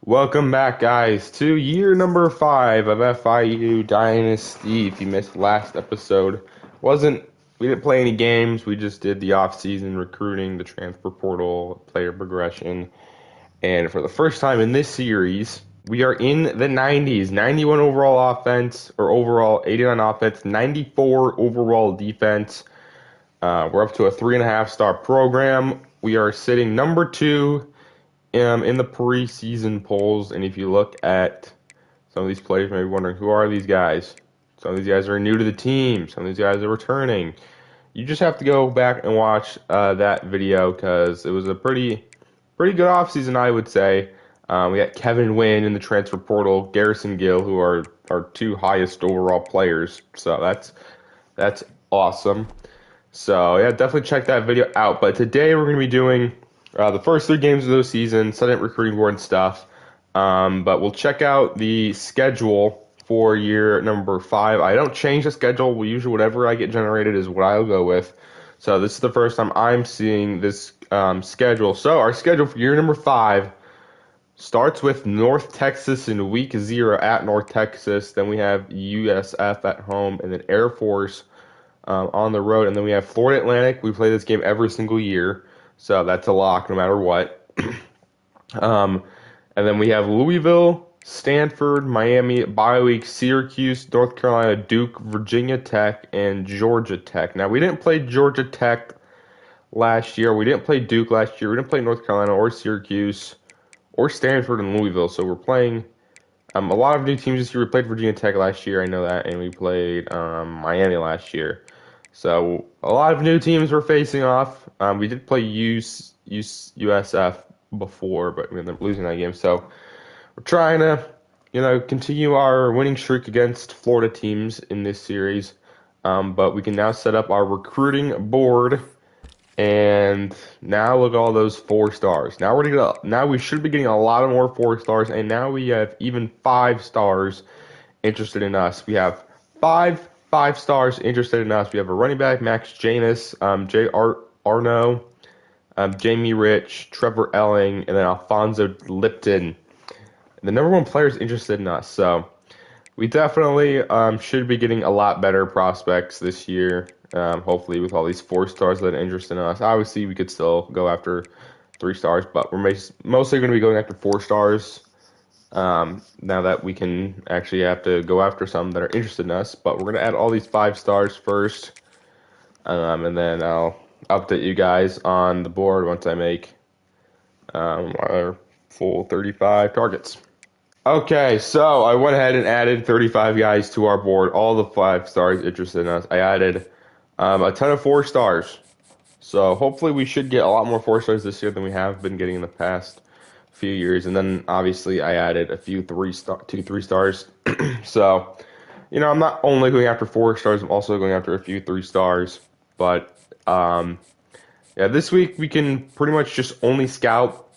Welcome back, guys, to year number 5 of FIU Dynasty. If you missed last episode, wasn't we didn't play any games. We just did the off-season recruiting, the transfer portal, player progression, and for the first time in this series, we are in the 90s. 91 overall offense, or overall 89 offense, 94 overall defense. We're up to a 3.5-star program. We are sitting number 2 in the preseason polls, and if you look at some of these players, you may be wondering, who are these guys? Some of these guys are new to the team. Some of these guys are returning. You just have to go back and watch that video because it was a pretty good offseason, I would say. We got Kevin Wynn in the transfer portal, Garrison Gill, who are our two highest overall players. So that's awesome. So yeah, definitely check that video out. But today we're going to be doing the first 3 games of the season, Senate recruiting board and stuff. But we'll check out the schedule for year number 5. I don't change the schedule. We usually whatever I get generated is what I'll go with. So this is the first time I'm seeing this schedule. So our schedule for year number 5 starts with North Texas in week 0 at North Texas. Then we have USF at home, and then Air Force on the road. And then we have Florida Atlantic. We play this game every single year. So that's a lock no matter what. And then we have Louisville, Stanford, Miami, bye week, Syracuse, North Carolina, Duke, Virginia Tech, and Georgia Tech. Now, we didn't play Georgia Tech last year. We didn't play Duke last year. We didn't play North Carolina or Syracuse or Stanford and Louisville. So we're playing a lot of new teams this year. We played Virginia Tech last year. I know that. And we played Miami last year. So a lot of new teams we're facing off. We did play USF before, but we ended up losing that game. So we're trying to, continue our winning streak against Florida teams in this series. But we can now set up our recruiting board, and now look at all those 4 stars. Now we should be getting a lot of more 4 stars, and now we have even 5 stars interested in us. We have 5 stars interested in us. We have a running back, Max Janus, Jay Arno, Jamie Rich, Trevor Elling, and then Alfonso Lipton. The number 1 player is interested in us, so we definitely should be getting a lot better prospects this year. Hopefully, with all these 4 stars that are interested in us. Obviously, we could still go after 3 stars, but we're mostly going to be going after 4 stars. Now that we can actually have to go after some that are interested in us, but we're going to add all these 5 stars first, and then I'll update you guys on the board once I make our full 35 targets. Okay, so I went ahead and added 35 guys to our board, all the 5 stars interested in us. I added a ton of 4 stars, so hopefully we should get a lot more 4 stars this year than we have been getting in the past few years. And then obviously I added a few 3 stars. So, I'm not only going after 4 stars, I'm also going after a few 3 stars. But yeah, this week we can pretty much just only scout.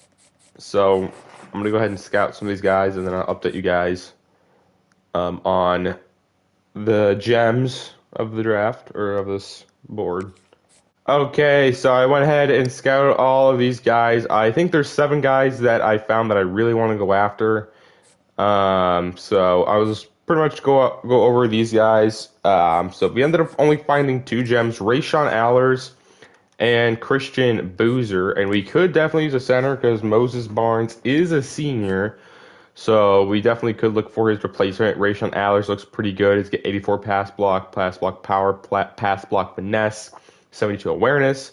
So I'm gonna go ahead and scout some of these guys, and then I'll update you guys on the gems of the draft or of this board. Okay, so I went ahead and scouted all of these guys. I think there's 7 guys that I found that I really want to go after. So I was pretty much go over these guys. So we ended up only finding 2 gems, Rayshawn Allers and Christian Boozer. And we could definitely use a center because Moses Barnes is a senior. So we definitely could look for his replacement. Rayshawn Allers looks pretty good. He's got 84 pass block power, pass block finesse, 72 awareness.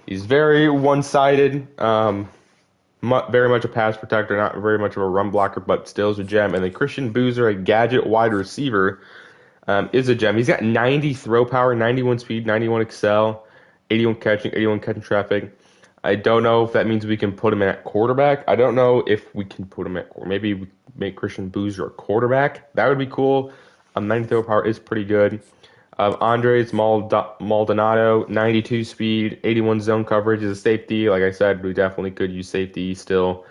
He's very one-sided, very much a pass protector, not very much of a run blocker, but still is a gem. And then Christian Boozer, a gadget wide receiver, is a gem. He's got 90 throw power, 91 speed, 91 excel, 81 catching traffic. I don't know if that means we can put him in at quarterback. I don't know if we can put him at, maybe we make Christian Boozer a quarterback. That would be cool. 90 throw power is pretty good. Andres Maldonado, 92 speed, 81 zone coverage is a safety. Like I said, we definitely could use safety still,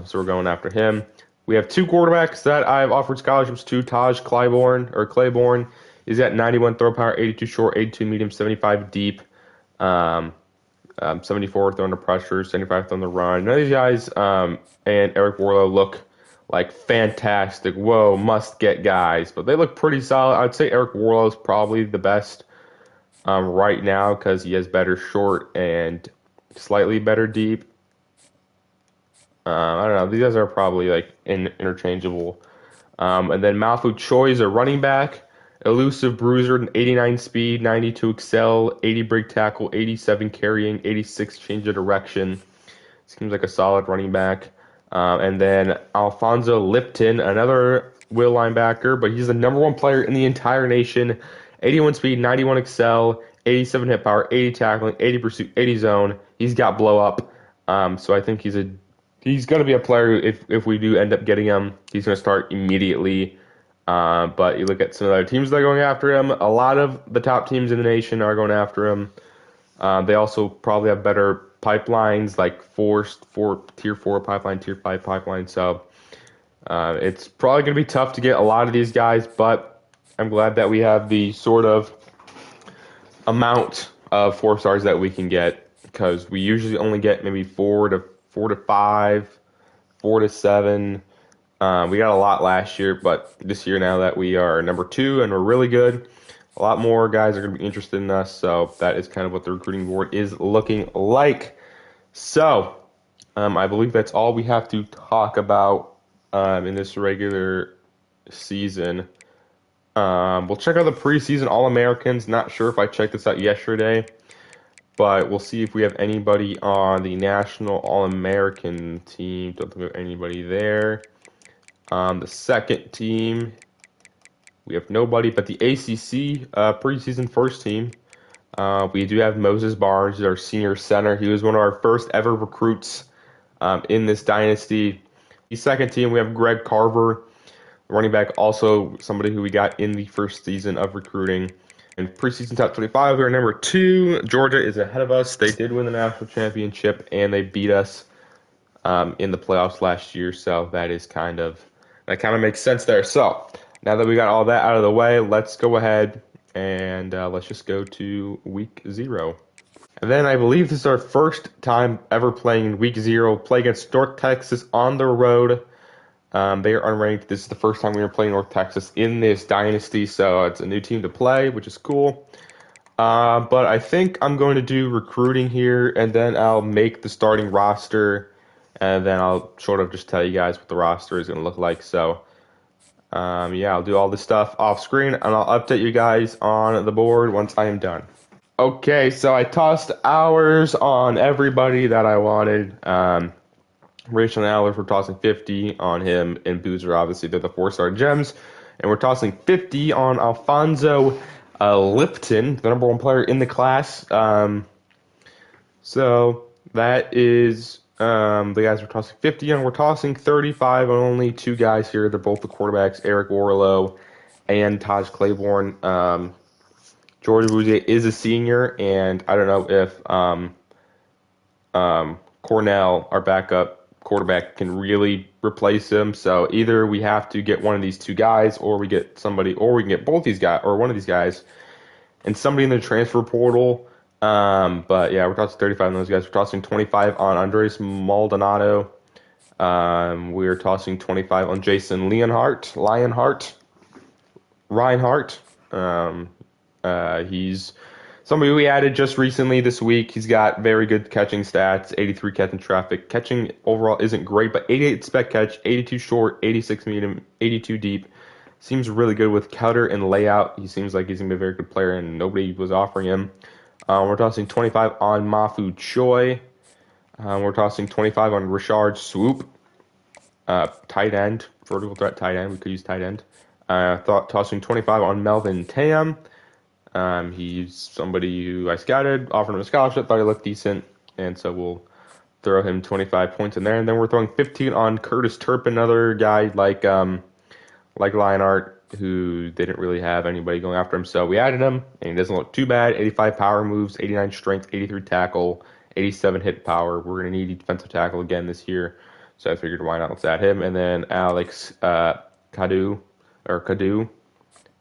so we're going after him. We have 2 quarterbacks that I've offered scholarships to. Taj Claiborne is at 91 throw power, 82 short, 82 medium, 75 deep, 74 throw under pressure, 75 throw on the run. None of these guys and Eric Warlow look like fantastic, whoa, must get guys, but they look pretty solid. I'd say Eric Warlow is probably the best right now because he has better short and slightly better deep. I don't know. These guys are probably like interchangeable. And then Malfu Choi is a running back, elusive bruiser, an 89 speed, 92 excel, 80 break tackle, 87 carrying, 86 change of direction. Seems like a solid running back. And then Alfonso Lipton, another will linebacker, but he's the number one player in the entire nation. 81 speed, 91 excel, 87 hit power, 80 tackling, 80 pursuit, 80 zone. He's got blow up. So I think he's going to be a player. If we do end up getting him, he's going to start immediately. But you look at some of the other teams that are going after him. A lot of the top teams in the nation are going after him. They also probably have better pipelines, like four tier four pipeline, tier five pipeline. So it's probably going to be tough to get a lot of these guys, but I'm glad that we have the sort of amount of 4 stars that we can get because we usually only get maybe four to five, 4 to 7. We got a lot last year, but this year now that we are number 2 and we're really good, a lot more guys are going to be interested in us. So that is kind of what the recruiting board is looking like. So I believe that's all we have to talk about in this regular season. We'll check out the preseason All-Americans. Not sure if I checked this out yesterday, but we'll see if we have anybody on the National All-American team. Don't think we have anybody there. The second team, we have nobody, but the ACC preseason first team, we do have Moses Barnes, our senior center. He was one of our first ever recruits in this dynasty. The second team, we have Greg Carver, running back, also somebody who we got in the first season of recruiting. In preseason top 25, we are number 2. Georgia is ahead of us. They did win the national championship, and they beat us in the playoffs last year. So that kind of makes sense there. So now that we got all that out of the way, let's go ahead and let's just go to week 0. And then I believe this is our first time ever playing in week 0. Play against North Texas on the road. They are unranked. This is the first time we are playing North Texas in this dynasty, so it's a new team to play, which is cool. But I think I'm going to do recruiting here, and then I'll make the starting roster, and then I'll sort of just tell you guys what the roster is going to look like. So, yeah, I'll do all this stuff off screen, and I'll update you guys on the board once I am done. Okay, so I tossed hours on everybody that I wanted. Rachel and Allers, we're tossing 50 on him, and Boozer, obviously, they're the 4-star gems. And we're tossing 50 on Alfonso Lipton, the number 1 player in the class. So that is the guys we're tossing 50 on. We're tossing 35 on only 2 guys here. They're both the quarterbacks, Eric Warlow and Taj Claiborne. Jordan Bouzier is a senior, and I don't know if Cornell, our backup quarterback, can really replace him. So either we have to get one of these 2 guys, or we get somebody, or we can get both these guys, or one of these guys, and somebody in the transfer portal. But yeah, we're tossing 35 on those guys. We're tossing 25 on Andres Maldonado. We're tossing 25 on Jason Reinhart. He's somebody we added just recently this week. He's got very good catching stats, 83 catching traffic. Catching overall isn't great, but 88 spec catch, 82 short, 86 medium, 82 deep. Seems really good with counter and layout. He seems like he's going to be a very good player, and nobody was offering him. We're tossing 25 on Mafu Choi. We're tossing 25 on Richard Swoop. Tight end, vertical threat tight end. We could use tight end. Tossing 25 on Melvin Tam. He's somebody who I scouted, offered him a scholarship, thought he looked decent, and so we'll throw him 25 points in there. And then we're throwing 15 on Curtis Turpin, another guy like Lionheart, who didn't really have anybody going after him. So we added him, and he doesn't look too bad. 85 power moves, 89 strength, 83 tackle, 87 hit power. We're going to need a defensive tackle again this year, so I figured why not, let's add him. And then Alex Cadu.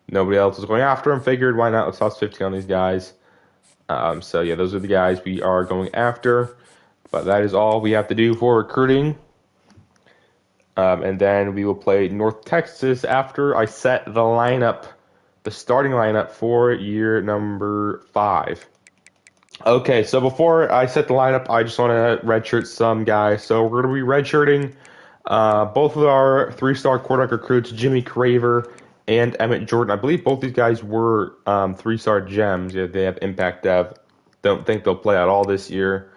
Nobody else is going after him. Figured, why not? Let's toss 50 on these guys. So, yeah, those are the guys we are going after. But that is all we have to do for recruiting. And then we will play North Texas after I set the starting lineup for year number 5. Okay, so before I set the lineup, I just want to redshirt some guys. So we're going to be redshirting both of our three-star quarterback recruits, Jimmy Craver and Emmett Jordan. I believe both these guys were three-star gems. Yeah, they have impact dev. Don't think they'll play at all this year.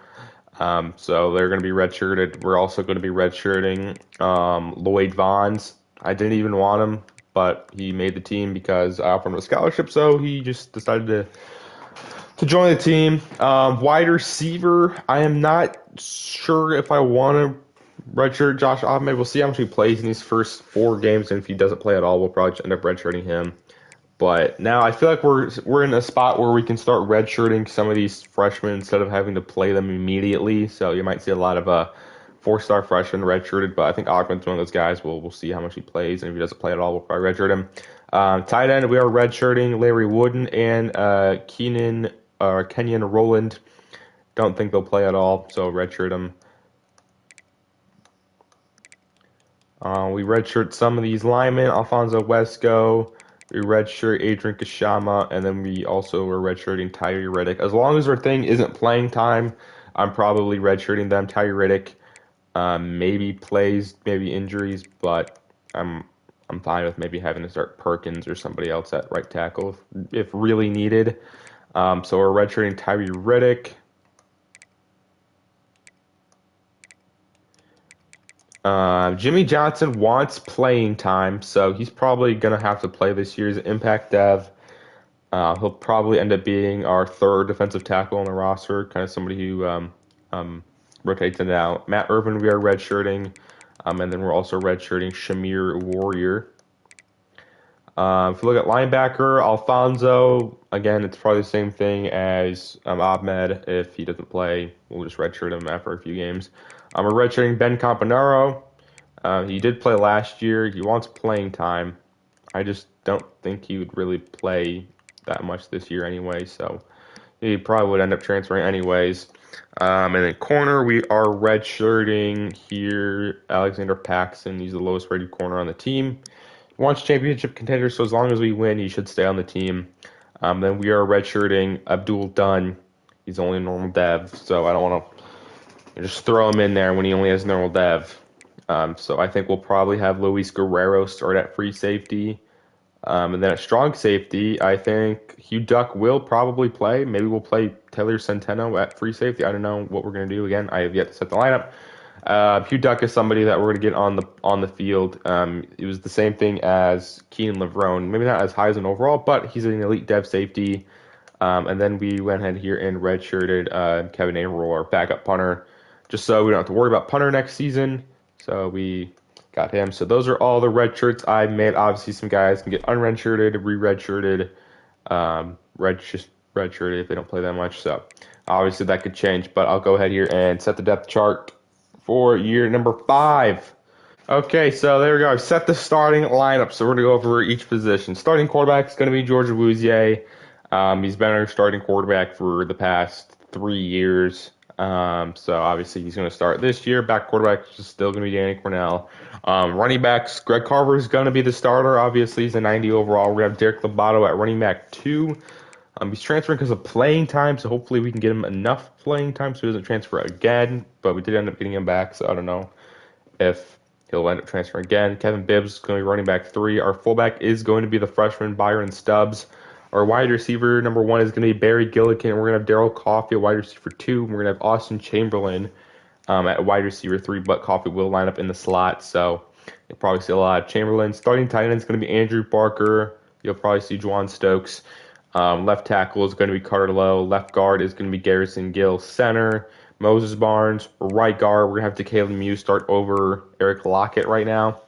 So they're going to be redshirted. We're also going to be redshirting Lloyd Vaughns. I didn't even want him, but he made the team because I offered him a scholarship, so he just decided to join the team. Wide receiver, I am not sure if I want to redshirt Josh Ahmed. We'll see how much he plays in these first 4 games, and if he doesn't play at all, we'll probably just end up redshirting him. But now I feel like we're in a spot where we can start redshirting some of these freshmen instead of having to play them immediately. So you might see a lot of 4-star freshmen redshirted, but I think Ogman's one of those guys. We'll see how much he plays, and if he doesn't play at all, we'll probably redshirt him. Tight end, we are redshirting Larry Wooden and Kenyon Rowland. Don't think they'll play at all, so redshirt them. We redshirt some of these linemen, Alfonso Wesco. We redshirt Adrian Kashama, and then we also were redshirting Tyree Riddick. As long as our thing isn't playing time, I'm probably redshirting them. Tyree Riddick maybe plays, maybe injuries, but I'm fine with maybe having to start Perkins or somebody else at right tackle if really needed. So we're redshirting Tyree Riddick. Jimmy Johnson wants playing time, so he's probably going to have to play this year. He's an impact dev. He'll probably end up being our 3rd defensive tackle on the roster, kind of somebody who rotates in and out. Matt Irvin, we are redshirting, and then we're also redshirting Shamir Warrior. If you look at linebacker, Alfonso, again, it's probably the same thing as Ahmed. If he doesn't play, we'll just redshirt him after a few games. We're redshirting Ben Campanaro. He did play last year. He wants playing time. I just don't think he would really play that much this year anyway, so he probably would end up transferring anyways. And then corner, we are redshirting here Alexander Paxson. He's the lowest rated corner on the team. He wants championship contender, so as long as we win, he should stay on the team. Then we are redshirting Abdul Dunn. He's only a normal dev, so I don't want to just throw him in there when he only has normal dev. So I think we'll probably have Luis Guerrero start at free safety. And then at strong safety, I think Hugh Duck will probably play. Maybe we'll play Taylor Centeno at free safety. I don't know what we're going to do. Again, I have yet to set the lineup. Hugh Duck is somebody that we're going to get on the field. It was the same thing as Keenan Levrone. Maybe not as high as an overall, but he's an elite dev safety. And then we went ahead here and redshirted Kevin Averill, our backup punter, just so we don't have to worry about punter next season. So we got him. So those are all the red shirts I made. Obviously, some guys can get unredshirted, re-redshirted, redshirted if they don't play that much. So obviously that could change. But I'll go ahead here and set the depth chart for year number 5. Okay, so there we go. I've set the starting lineup. So we're going to go over each position. Starting quarterback is going to be George Awuzie. He's been our starting quarterback for the past 3 years. So obviously he's going to start this year. Back quarterback is still going to be Danny Cornell. Running backs, Greg Carver is going to be the starter. Obviously, he's a 90 overall. We have Derek Lobato at running back 2. He's transferring because of playing time, so hopefully we can get him enough playing time so he doesn't transfer again. But we did end up getting him back, so I don't know if he'll end up transferring again. Kevin Bibbs is going to be running back 3. Our fullback is going to be the freshman Byron Stubbs. Our wide receiver number 1 is going to be Barry Gillikin. We're going to have Daryl Coffey at wide receiver 2. We're going to have Austin Chamberlain at wide receiver 3, but Coffey will line up in the slot, so you'll probably see a lot of Chamberlain. Starting tight end is going to be Andrew Barker. You'll probably see Juwan Stokes. Left tackle is going to be Carter Lowe. Left guard is going to be Garrison Gill. Center, Moses Barnes. Right guard, we're going to have Caleb Mew start over Eric Lockett right now.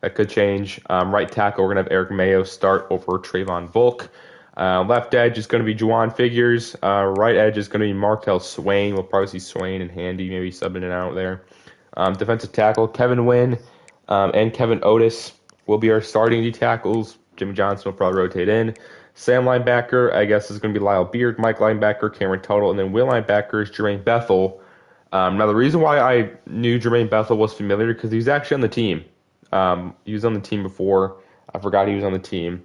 That could change. Right tackle, we're going to have Eric Mayo start over Trayvon Volk. Left edge is going to be Juwan Figures. Right edge is going to be Markel Swain. We'll probably see Swain and Handy maybe subbing it out there. Defensive tackle, Kevin Wynn and Kevin Otis will be our starting D tackles. Jimmy Johnson will probably rotate in. Sam linebacker, I guess, is going to be Lyle Beard. Mike linebacker, Cameron Tuttle. And then Will linebacker is Jermaine Bethel. Now, the reason why I knew Jermaine Bethel was familiar because he was actually on the team. He was on the team before. I forgot he was on the team.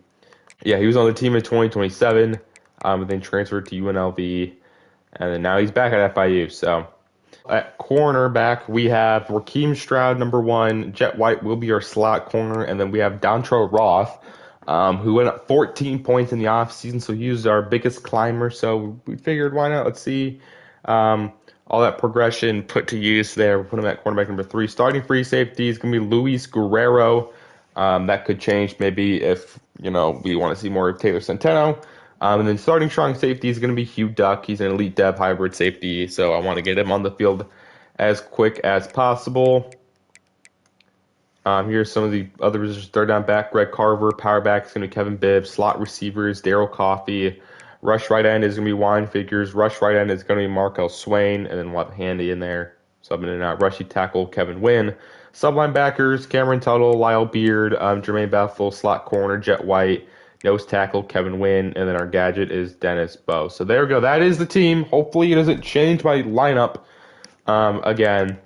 Yeah, he was on the team in 2027, and then transferred to UNLV, and then now he's back at FIU. So at cornerback, we have Raheem Stroud, number one. Jet White will be our slot corner, and then we have Dontrell Roth, who went up 14 points in the offseason, so he was our biggest climber. So we figured, why not? Let's see all that progression put to use there. We'll put him at cornerback number three. Starting free safety is going to be Luis Guerrero. That could change maybe if, we want to see more of Taylor Centeno. And then starting strong safety is going to be Hugh Duck. He's an elite dev hybrid safety, so I want to get him on the field as quick as possible. Here's some of the other positions. Third down back, Greg Carver. Power back is going to be Kevin Bibb. Slot receivers, Daryl Coffey. Rush right end is going to be Wine Figures. Rush right end is going to be Markel Swain. And then we'll have Handy in there. Subbing in and out. Rushy tackle, Kevin Wynn. Sub linebackers, Cameron Tuttle, Lyle Beard, Jermaine Bethel. Slot corner, Jet White. Nose tackle, Kevin Wynn. And then our gadget is Dennis Bowe. So there we go. That is the team. Hopefully it doesn't change my lineup again.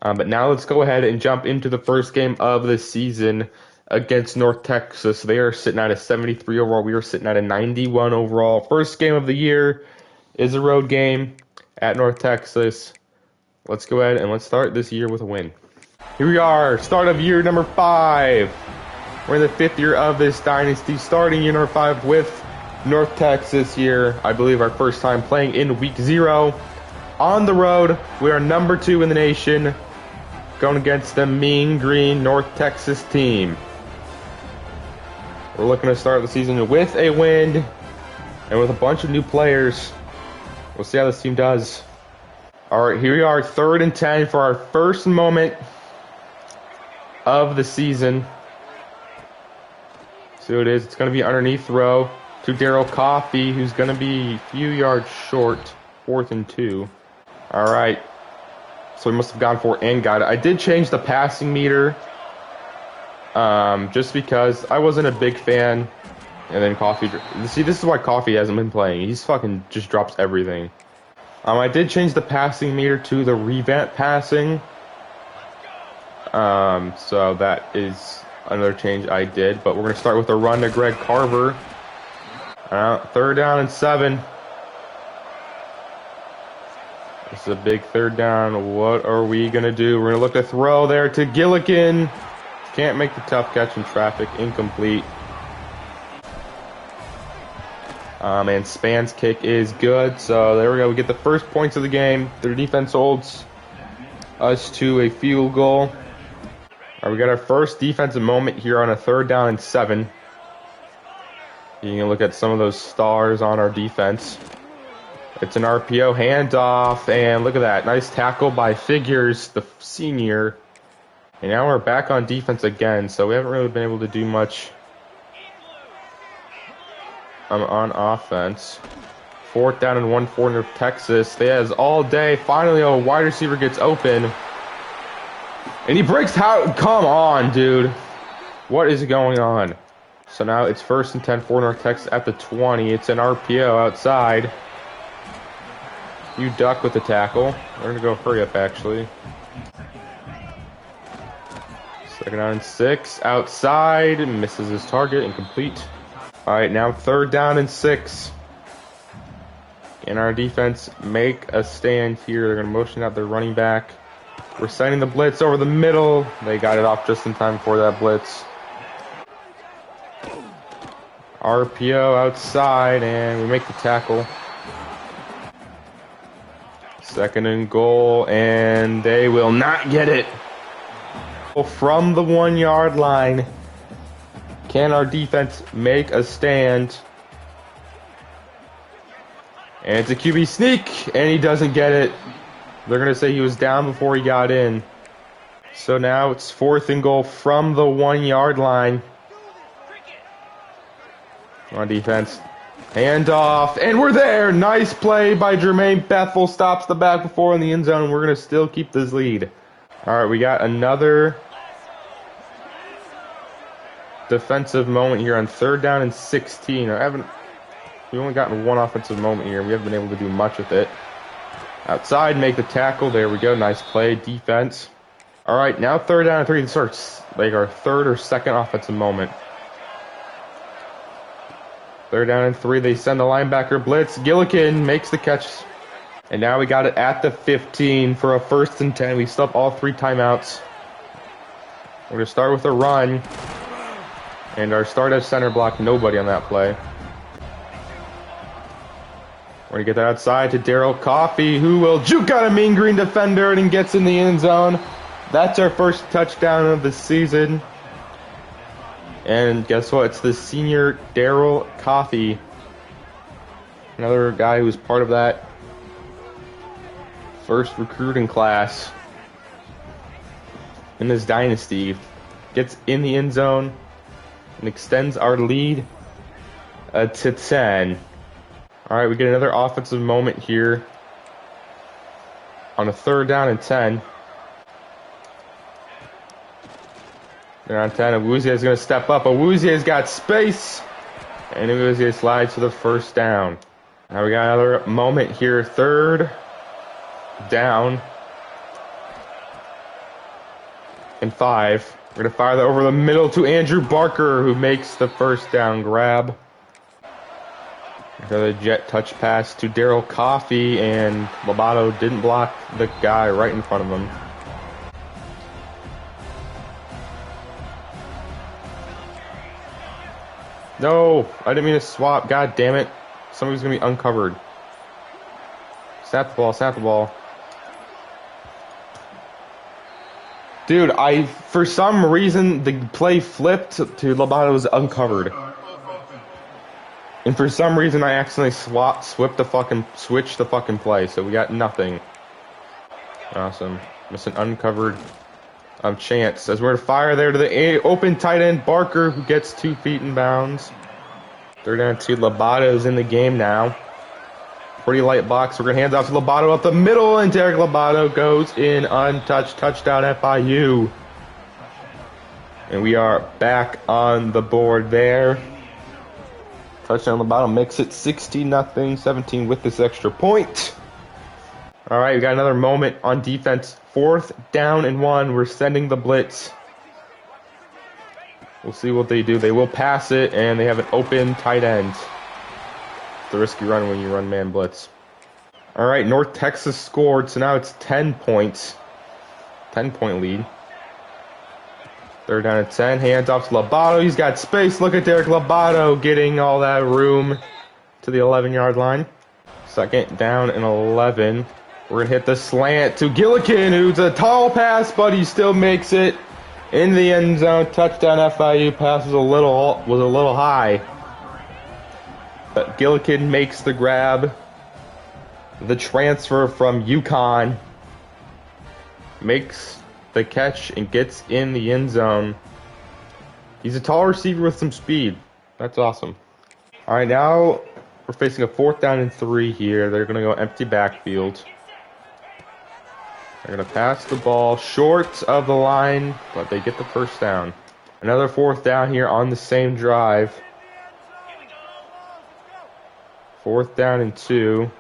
But now let's go ahead and jump into the first game of the season against North Texas. They are sitting at a 73 overall. We are sitting at a 91 overall. First game of the year is a road game at North Texas. Let's go ahead and let's start this year with a win. Here we are, start of year number 5. We're in the 5th year of this dynasty, starting year number 5 with North Texas here. I believe our first time playing in week 0. On the road, we are number 2 in the nation, going against the mean green North Texas team. We're looking to start the season with a win and with a bunch of new players. We'll see how this team does. All right, here we are, 3rd and 10 for our first moment of the season. See what it is. It's going to be underneath throw to Daryl Coffey, who's going to be a few yards short, 4th and 2. All right. So we must have gone for and got it. I did change the passing meter just because I wasn't a big fan. And then Coffey, see, this is why Coffey hasn't been playing. He's fucking just drops everything. I did change the passing meter to the revamp passing. So that is another change I did. But we're going to start with a run to Greg Carver. 3rd down and 7. This is a big 3rd down. What are we going to do? We're going to look to throw there to Gillikin. Can't make the tough catch in traffic. Incomplete. And Span's kick is good. So there we go. We get the first points of the game. Their defense holds us to a field goal. All right, we got our first defensive moment here on a 3rd down and 7. You can look at some of those stars on our defense. It's an RPO handoff, and look at that. Nice tackle by Figures, the senior. And now we're back on defense again, so we haven't really been able to do much on offense. 4th down and 1 for North Texas. They has all day. Finally, a wide receiver gets open. And he breaks out. Come on, dude. What is going on? So now it's 1st and 10 for North Texas at the 20. It's an RPO outside. You duck with the tackle. We're going to go hurry up, actually. 2nd down and 6. Outside. Misses his target. Incomplete. All right, now 3rd down and 6. Can our defense make a stand here? They're going to motion out their running back. We're sending the blitz over the middle. They got it off just in time for that blitz. RPO outside, and we make the tackle. 2nd and goal, and they will not get it. From the 1-yard line, can our defense make a stand? And it's a QB sneak, and he doesn't get it. They're going to say he was down before he got in. So now it's 4th and goal from the 1-yard line. On defense. Handoff, and we're there. Nice play by Jermaine Bethel. Stops the back before in the end zone. We're going to still keep this lead. All right, we got another defensive moment here on 3rd down and 16. We've only gotten one offensive moment here. We haven't been able to do much with it. Outside, make the tackle. There we go. Nice play. Defense. All right, now 3rd down and 3. This starts like our 3rd or 2nd offensive moment. 3rd down and 3. They send the linebacker blitz. Gillikin makes the catch. And now we got it at the 15 for a 1st and 10. We still have all 3 timeouts. We're going to start with a run. And our start at center block, nobody on that play. We're going to get that outside to Daryl Coffey, who will juke out a mean green defender and gets in the end zone. That's our first touchdown of the season. And guess what? It's the senior Daryl Coffey. Another guy who was part of that first recruiting class in this dynasty. Gets in the end zone and extends our lead to 10. All right, we get another offensive moment here on a 3rd down and 10. They're on 10. Awuzie is going to step up. Awuzie has got space. And Awuzie slides to the 1st down. Now we got another moment here. 3rd down and 5. We're going to fire that over the middle to Andrew Barker, who makes the 1st down grab. Another jet touch pass to Daryl Coffey, and Lobato didn't block the guy right in front of him. No, I didn't mean to swap. God damn it. Somebody's going to be uncovered. Snap the ball, snap the ball. Dude, for some reason, the play flipped to Lobato's uncovered. And for some reason, I accidentally switched the fucking play, so we got nothing. Awesome. Missed an uncovered chance. As we're to fire there to the open tight end, Barker, who gets 2 feet in bounds. 3rd down and 2. Lobato's in the game now. Pretty light box. We're going to hand off to Lobato up the middle, and Derek Lobato goes in untouched. Touchdown FIU. And we are back on the board there. Touchdown Lobato makes it 16-0, 17 with this extra point. All right, we got another moment on defense. 4th down and 1. We're sending the blitz. We'll see what they do. They will pass it, and they have an open tight end. It's a risky run when you run man blitz. All right, North Texas scored, so now it's 10 points. 10-point lead. 3rd down and 10. Hands off to Lobato. He's got space. Look at Derek Lobato getting all that room to the 11-yard line. 2nd down and 11. We're going to hit the slant to Gillikin, who's a tall pass, but he still makes it in the end zone. Touchdown FIU. Pass was a little high. But Gillikin makes the grab. The transfer from UConn makes the catch and gets in the end zone. He's a tall receiver with some speed. That's awesome. All right, now we're facing a 4th down and 3 here. They're going to go empty backfield. They're going to pass the ball short of the line, but they get the 1st down. Another 4th down here on the same drive. 4th down and 2.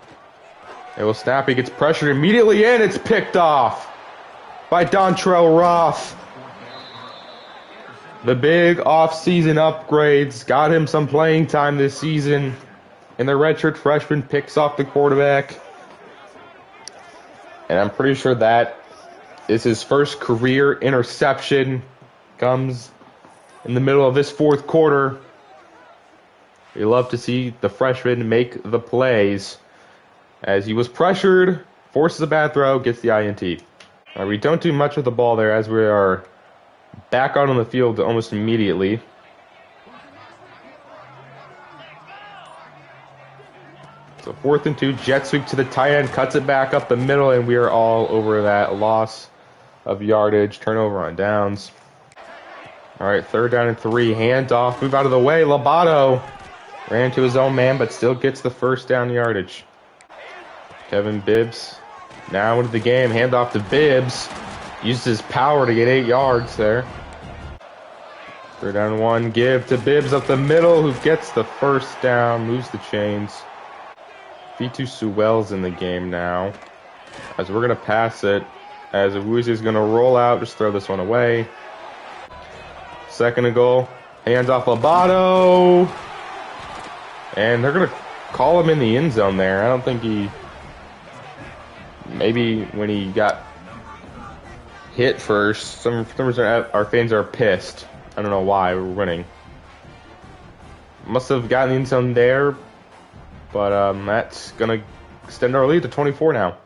It will snap. He gets pressured immediately in. It's picked off by Dontrell Roth. The big off-season upgrades got him some playing time this season. And the redshirt freshman picks off the quarterback. And I'm pretty sure that is his first career interception. Comes in the middle of this 4th quarter. We love to see the freshman make the plays. As he was pressured, forces a bad throw, gets the INT. We don't do much with the ball there as we are back out on the field almost immediately. So 4th and 2, jet sweep to the tight end, cuts it back up the middle, and we are all over that loss of yardage, turnover on downs. All right, 3rd down and 3, hand off, move out of the way. Lobato ran to his own man, but still gets the 1st down yardage. Kevin Bibbs now into the game. Hand off to Bibbs. Used his power to get 8 yards there. 3rd down 1. Give to Bibbs up the middle, who gets the 1st down. Moves the chains. Vitu Sewell's in the game now. As we're going to pass it. as Awuzie is going to roll out, just throw this one away. Second and goal. Hands off Lobato. And they're going to call him in the end zone there. I don't think he... Maybe when he got hit first, for some reason our fans are pissed. I don't know why. We're winning. Must have gotten the end zone there. But that's going to extend our lead to 24 now.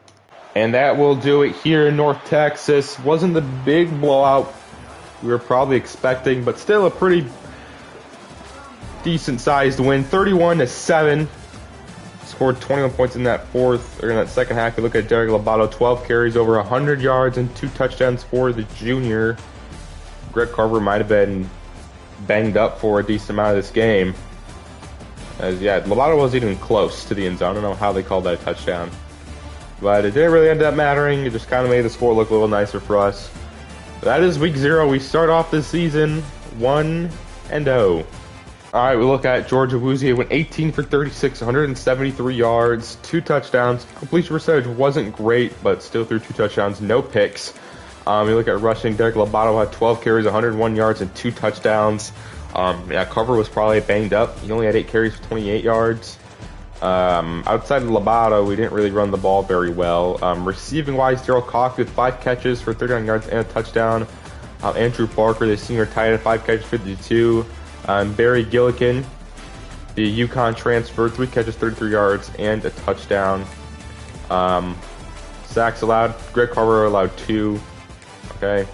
And that will do it here in North Texas. Wasn't the big blowout we were probably expecting, but still a pretty decent-sized win. 31-7. Scored 21 points in that second half. You look at Derek Lobato, 12 carries, over 100 yards, and 2 touchdowns for the junior. Greg Carver might have been banged up for a decent amount of this game. Lobato wasn't even close to the end zone. I don't know how they called that a touchdown. But it didn't really end up mattering. It just kind of made the score look a little nicer for us. That is week 0. We start off this season 1-0. All right, we look at George Awuzie. Went 18 for 36, 173 yards, 2 touchdowns. Completion percentage wasn't great, but still threw 2 touchdowns, no picks. You look at rushing. Derek Lobato had 12 carries, 101 yards, and 2 touchdowns. Carver was probably banged up. He only had 8 carries for 28 yards. Outside of Lobato, we didn't really run the ball very well. Receiving-wise, Daryl Coffey with 5 catches for 39 yards and a touchdown. Andrew Parker, the senior tight end, 5 catches, 52. Barry Gillikin, the UConn transfer, 3 catches, 33 yards, and a touchdown. Sacks allowed. Greg Carver allowed 2. Okay.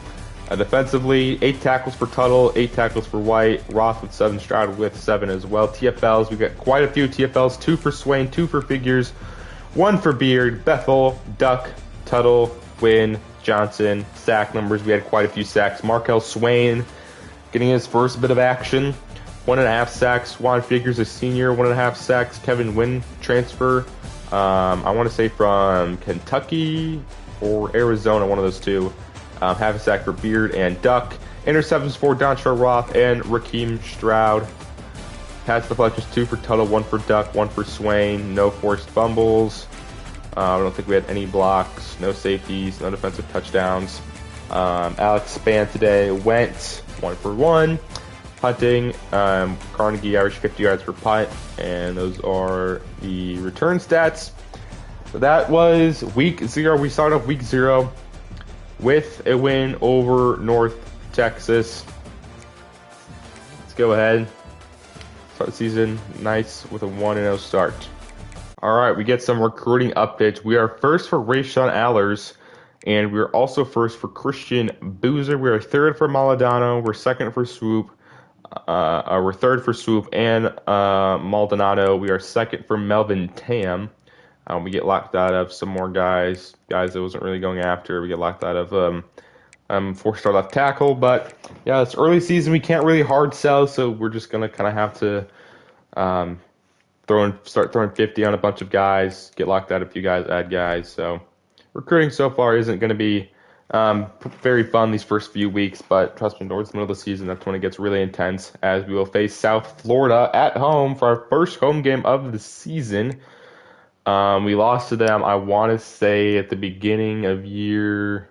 Defensively, 8 tackles for Tuttle, 8 tackles for White. Roth with 7, Stroud with 7 as well. TFLs, we got quite a few TFLs. 2 for Swain, 2 for Figures, 1 for Beard, Bethel, Duck, Tuttle, Wynn, Johnson. Sack numbers, we had quite a few sacks. Markel Swain getting his first bit of action. 1.5 sacks. Juan Figures, a senior, 1.5 sacks. Kevin Wynn, transfer. I want to say from Kentucky or Arizona, one of those two. Half a sack for Beard and Duck. Interceptions for Dontre Roth and Raheem Stroud. Pass deflections, 2 for Tuttle, 1 for Duck, 1 for Swain. No forced fumbles. I don't think we had any blocks, no safeties, no defensive touchdowns. Alex Span today went 1 for 1. Punting, Carnegie averaged 50 yards per punt, and those are the return stats. So that was week 0. We started off week 0 with a win over North Texas. Let's go ahead. Start the season nice with a 1-0 start. All right, we get some recruiting updates. We are first for Rayshawn Allers, and we're also first for Christian Boozer. We are third for Maladano. We're second for Swoop. We're third for Swoop and Maldonado. We are second for Melvin Tam. We get locked out of some more guys that wasn't really going after. We get locked out of 4-star left tackle. But yeah, it's early season. We can't really hard sell, so we're just gonna kind of have to start throwing 50 on a bunch of guys. Get locked out of a few guys, add guys. So recruiting so far isn't going to be very fun these first few weeks, but trust me, towards the middle of the season, that's when it gets really intense, as we will face South Florida at home for our first home game of the season. We lost to them, I want to say, at the beginning of year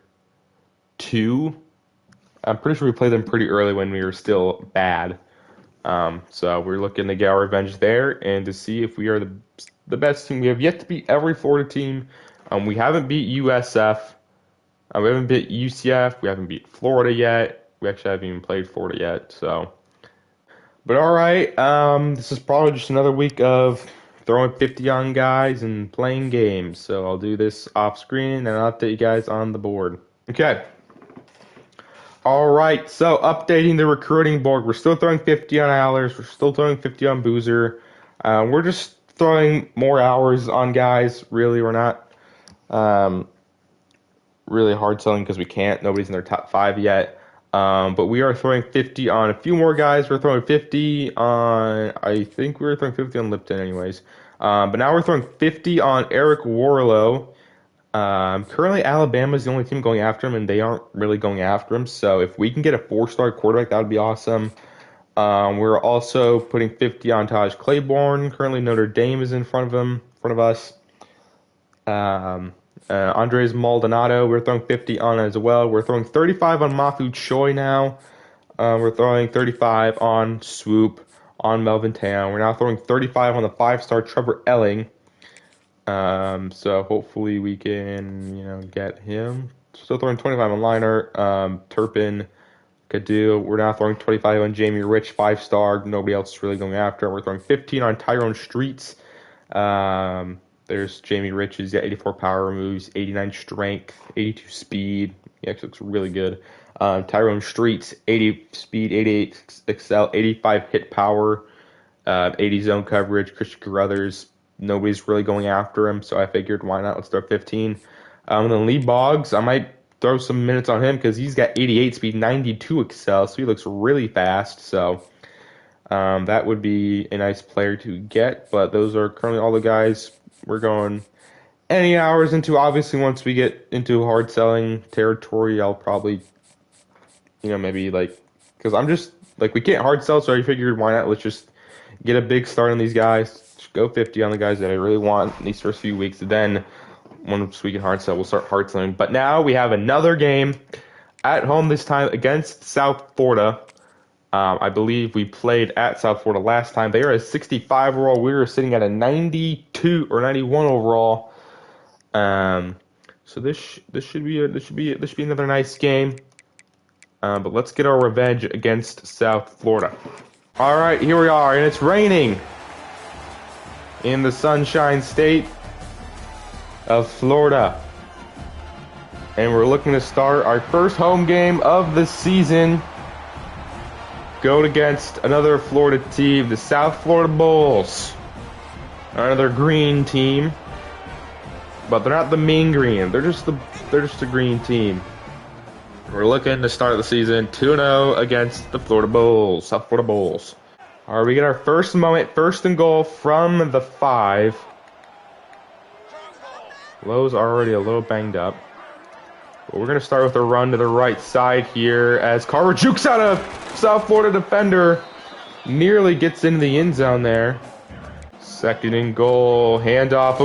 2. I'm pretty sure we played them pretty early when we were still bad. So we're looking to get our revenge there and to see if we are the best team. We have yet to beat every Florida team. We haven't beat USF. We haven't beat UCF. We haven't beat Florida yet. We actually haven't even played Florida yet. So, but all right. This is probably just another week of throwing 50 on guys and playing games. So I'll do this off screen and I'll update you guys on the board. Okay. All right. So updating the recruiting board. We're still throwing 50 on Allers. We're still throwing 50 on Boozer. We're just throwing more hours on guys. Really, we're not really hard selling because we can't. Nobody's in their top 5 yet. But we are throwing 50 on a few more guys. We're throwing 50 on, I think we were throwing 50 on Lipton anyways. But now we're throwing 50 on Eric Warlow. Currently Alabama's the only team going after him, and they aren't really going after him. So if we can get a 4-star quarterback, that would be awesome. We're also putting 50 on Taj Claiborne. Currently Notre Dame is in front of us. Andres Maldonado, we're throwing 50 on as well. We're throwing 35 on Mafu Choi now. We're throwing 35 on Swoop, on Melvin Town. We're now throwing 35 on the 5-star Trevor Elling. So hopefully we can, get him. Still throwing 25 on Liner, Turpin, Cadu. We're now throwing 25 on Jamie Rich, 5-star. Nobody else is really going after him. We're throwing 15 on Tyrone Streets. There's Jamie Rich. He's got 84 power moves, 89 strength, 82 speed. He actually looks really good. Tyrone Streets, 80 speed, 88 excel, 85 hit power, 80 zone coverage. Christian Carruthers, nobody's really going after him, so I figured why not? Let's throw 15. And then Lee Boggs, I might throw some minutes on him because he's got 88 speed, 92 excel, so he looks really fast. So that would be a nice player to get, but those are currently all the guys we're going any hours into. Obviously, once we get into hard selling territory, I'll probably, maybe because I'm just, we can't hard sell, so I figured why not? Let's just get a big start on these guys. Just go 50 on the guys that I really want in these first few weeks. Then once we can hard sell, we'll start hard selling. But now we have another game at home, this time against South Florida. I believe we played at South Florida last time. They are a 65 overall. We were sitting at a 92 or 91 overall. So this should be another nice game. But let's get our revenge against South Florida. All right, here we are, and it's raining in the Sunshine State of Florida. And we're looking to start our first home game of the season. Going against another Florida team, the South Florida Bulls. Another green team. But they're not the mean green. They're just a green team. We're looking to start the season 2-0 against the Florida Bulls, South Florida Bulls. All right, we get our first moment, first and goal from the 5. Lowe's already a little banged up. But we're going to start with a run to the right side here as Carver jukes out a South Florida defender. Nearly gets into the end zone there. Second and goal, handoff,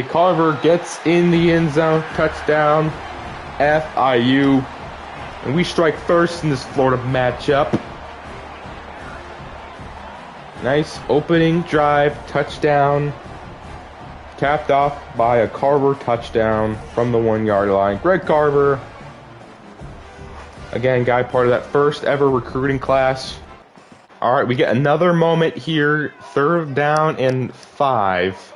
Carver gets in the end zone, touchdown, FIU. And we strike first in this Florida matchup. Nice opening drive, touchdown. Capped off by a Carver touchdown from the 1-yard line. Greg Carver, again, guy part of that first ever recruiting class. All right, we get another moment here. 3rd down and 5.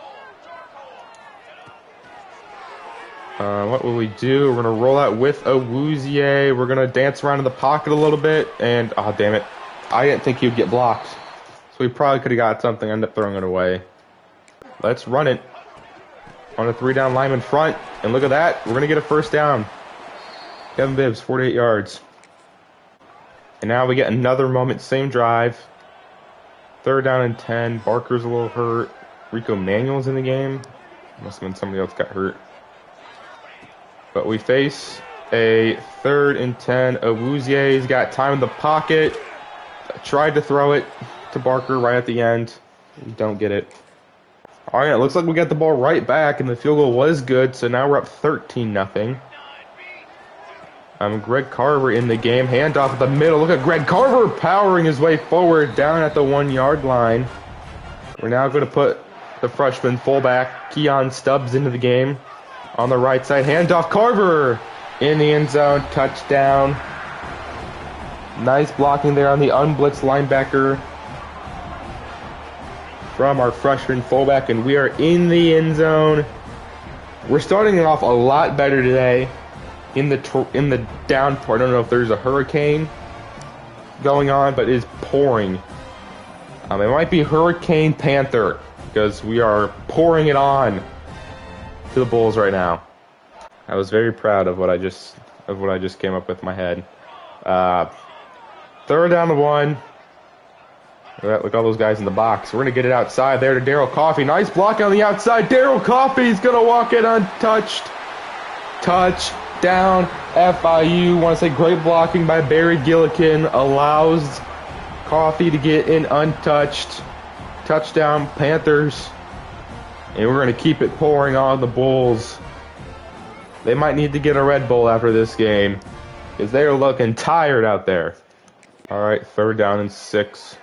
What will we do? We're going to roll out with Awuzie. We're going to dance around in the pocket a little bit. And, oh, damn it. I didn't think he would get blocked. So we probably could have got something. End up throwing it away. Let's run it. On a 3-down lineman front. And look at that. We're going to get a first down. Kevin Bibbs, 48 yards. And now we get another moment, same drive. 3rd down and 10. Barker's a little hurt. Rico Manuel's in the game. Must have been somebody else got hurt. But we face a 3rd and 10. Awuzie's got time in the pocket. Tried to throw it to Barker right at the end. Don't get it. All right, it looks like we got the ball right back, and the field goal was good, so now we're up 13-0. Greg Carver in the game. Handoff at the middle. Look at Greg Carver powering his way forward down at the 1-yard line. We're now going to put the freshman fullback, Keon Stubbs, into the game. On the right side, handoff, Carver in the end zone. Touchdown. Nice blocking there on the unblitzed linebacker from our freshman fullback, and we are in the end zone. We're starting it off a lot better today in the downpour. I don't know if there's a hurricane going on, but it is pouring. It might be Hurricane Panther because we are pouring it on to the Bulls right now. I was very proud of what I just came up with in my head. 3rd down to 1. Look at all those guys in the box. We're going to get it outside there to Daryl Coffey. Nice block on the outside. Daryl Coffey's going to walk it untouched. Touchdown, FIU. Want to say great blocking by Barry Gillikin. Allows Coffey to get in untouched. Touchdown, Panthers. And we're going to keep it pouring on the Bulls. They might need to get a Red Bull after this game, because they are looking tired out there. All right, 3rd down and 6.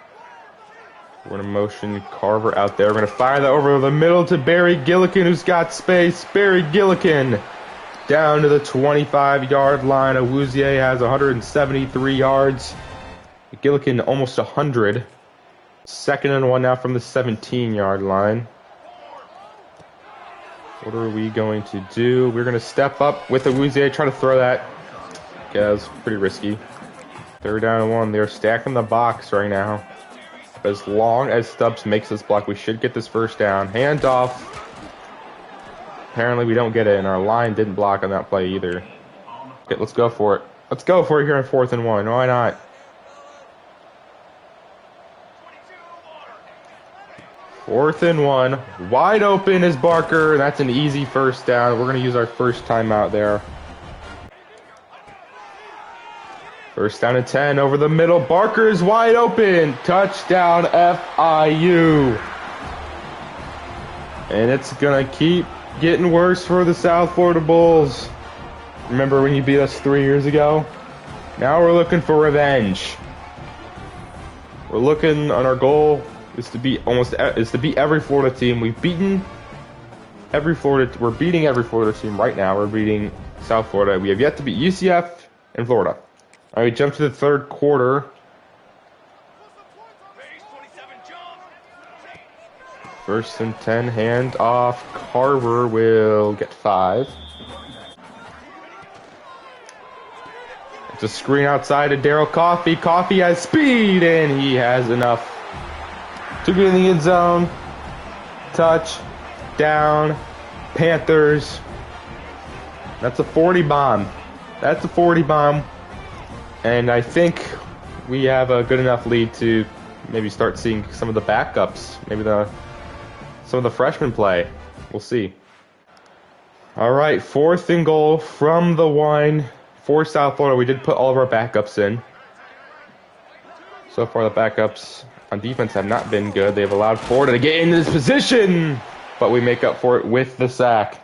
We're going to motion Carver out there. We're going to fire that over the middle to Barry Gillikin, who's got space. Barry Gillikin down to the 25-yard line. Awuzie has 173 yards. Gillikin almost 100. 2nd and 1 now from the 17-yard line. What are we going to do? We're going to step up with Awuzie, try to throw that. Okay, that was pretty risky. 3rd down and 1. They're stacking the box right now. As long as Stubbs makes this block, we should get this 1st down. Handoff. Apparently we don't get it, and our line didn't block on that play either. Okay, let's go for it. Let's go for it here on 4th and 1. Why not? Fourth and 1. Wide open is Barker. That's an easy 1st down. We're going to use our 1st timeout there. 1st down and 10 over the middle. Barker is wide open. Touchdown FIU. And it's going to keep getting worse for the South Florida Bulls. Remember when you beat us 3 years ago? Now we're looking for revenge. We're looking on our goal is to beat every Florida team. We've beaten every Florida. We're beating every Florida team right now. We're beating South Florida. We have yet to beat UCF and Florida. All right, we jump to the 3rd quarter. First and 10, hand off. Carver will get 5. It's a screen outside to Daryl Coffey. Coffey has speed, and he has enough to get in the end zone. Touch, down, Panthers. That's a 40 bomb. That's a 40 bomb. And I think we have a good enough lead to maybe start seeing some of the backups. Maybe some of the freshmen play. We'll see. All right, 4th and goal from the 1 for South Florida. We did put all of our backups in. So far, the backups on defense have not been good. They've allowed Florida to get into this position, but we make up for it with the sack.